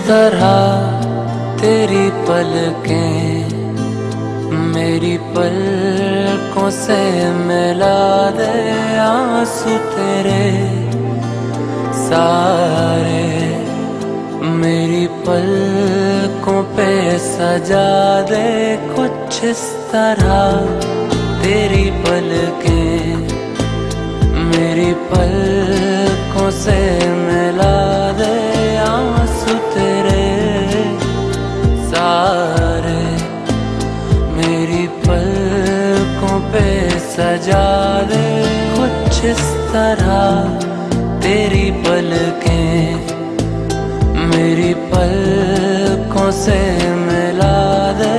तरह तेरी पलकें मेरी पलकों से मिला दे, आंसू तेरे सारे मेरी पलकों पे सजा दे। कुछ इस तरह तेरी पलकें मेरी पलकों से मिला दे, आंसू तेरे सारे मेरी पलकों पे सजा दे। कुछ इस तरह तेरी पलकें मेरी पलकों से मिला दे।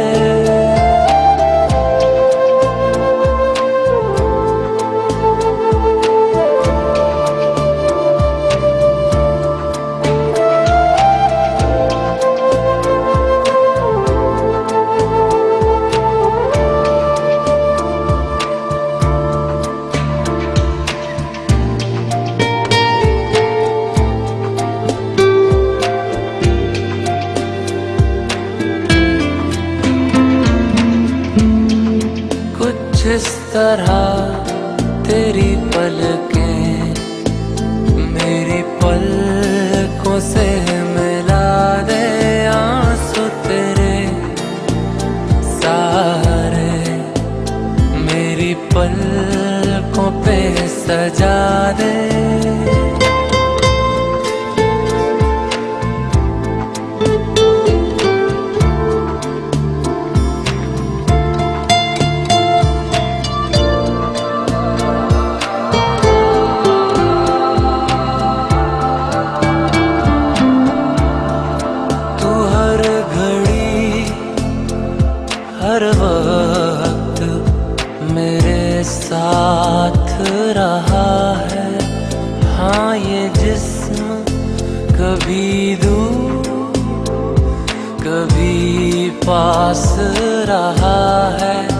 इस तरह तेरी पलकें मेरी पलकों से मिला दे, आंसू तेरे सारे मेरी पलकों पे सजा दे। हर वक्त मेरे साथ रहा है, हाँ ये जिस्म कभी दूर कभी पास रहा है।